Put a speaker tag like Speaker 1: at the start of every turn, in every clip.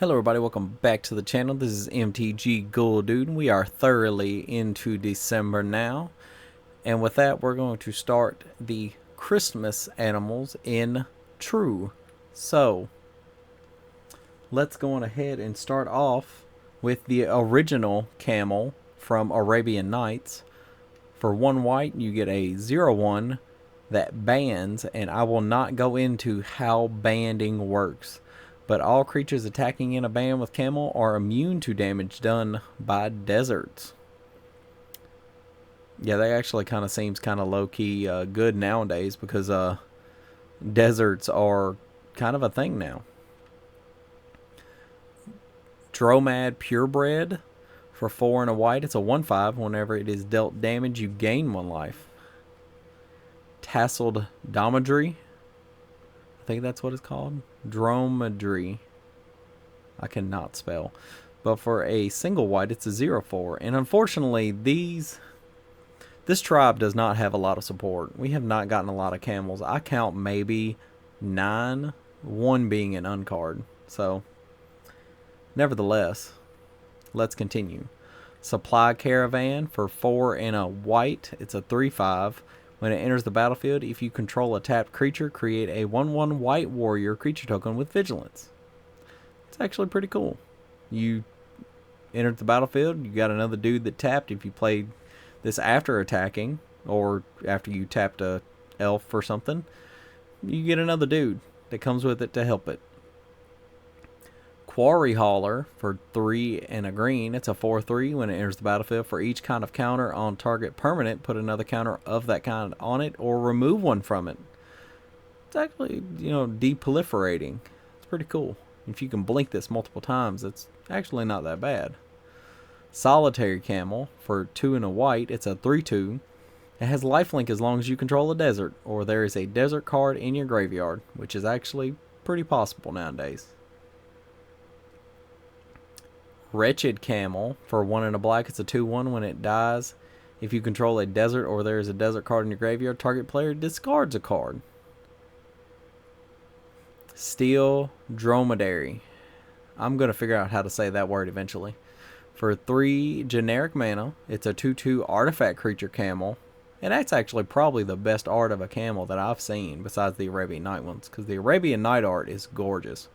Speaker 1: Hello everybody, welcome back to the channel. This is MTG Ghoul Dude. We are thoroughly into December now. And with that, we're going to start the Christmas animals in True. So, let's go on ahead and start off with the original camel from Arabian Nights. For 1 white, you get a 0/1 that bans, and I will not go into how banding works. But all creatures attacking in a band with Camel are immune to damage done by deserts. Yeah, that actually kind of seems kind of low-key good nowadays because deserts are kind of a thing now. Dromad Purebred for 4 and a white. It's a 1/5. Whenever it is dealt damage, you gain 1 life. Tasseled Dromedary. I think that's what it's called. Dromedary. I cannot spell. But for a single white, it's a 0/4. And unfortunately, this tribe does not have a lot of support. We have not gotten a lot of camels. I count maybe 9, 1 being an uncard. So, nevertheless, let's continue. Supply Caravan for 4 and a white. It's a 3/5. When it enters the battlefield, if you control a tapped creature, create a 1/1 white warrior creature token with vigilance. It's actually pretty cool. You entered the battlefield, you got another dude that tapped. If you played this after attacking, or after you tapped a elf or something, you get another dude that comes with it to help it. Quarry Hauler for 3 and a green. It's a 4/3. When it enters the battlefield, for each kind of counter on target permanent, put another counter of that kind on it or remove one from it. It's actually, deproliferating. It's pretty cool. If you can blink this multiple times, it's actually not that bad. Solitary Camel for 2 and a white. It's a 3/2. It has lifelink as long as you control a desert or there is a desert card in your graveyard, which is actually pretty possible nowadays. Wretched Camel for 1 and a black. It's a 2/1. When it dies, if you control a desert or there is a desert card in your graveyard, target player discards a card. Steel Dromedary. I'm going to figure out how to say that word eventually. For 3 generic mana, it's a 2/2 artifact creature camel. And that's actually probably the best art of a camel that I've seen besides the Arabian Night ones, because the Arabian Night art is gorgeous.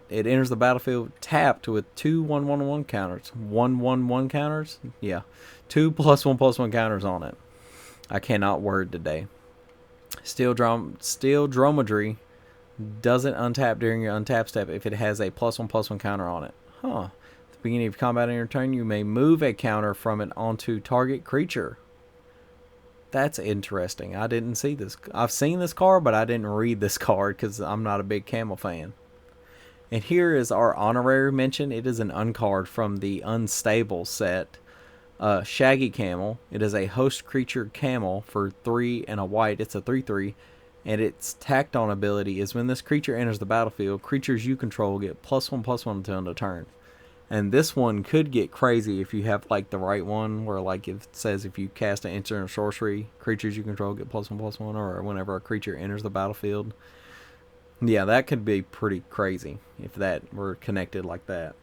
Speaker 1: It enters the battlefield tapped with 2 1/1/1 counters. 1/1/1 counters? Yeah. 2 +1/+1 counters on it. I cannot word today. Steel Dromedary doesn't untap during your untap step if it has a +1/+1 counter on it. At the beginning of combat on your turn, you may move a counter from it onto target creature. That's interesting. I didn't see this. I've seen this card, but I didn't read this card because I'm not a big camel fan. And here is our honorary mention. It is an uncard from the Unstable set. Shaggy Camel. It is a host creature camel for 3 and a white. It's a 3/3. And its tacked on ability is when this creature enters the battlefield, creatures you control get +1/+1 until end of turn. And this one could get crazy if you have like the right one, where like it says if you cast an instant or sorcery, creatures you control get +1/+1, or whenever a creature enters the battlefield. Yeah, that could be pretty crazy if that were connected like that.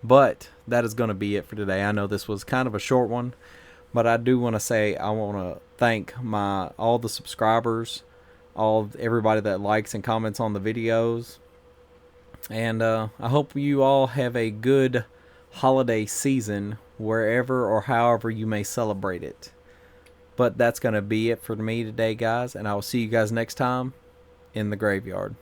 Speaker 1: But that is going to be it for today. I know this was kind of a short one, but I do want to say I want to thank all the subscribers, everybody that likes and comments on the videos. And I hope you all have a good holiday season wherever or however you may celebrate it. But that's going to be it for me today, guys, and I will see you guys next time in the graveyard.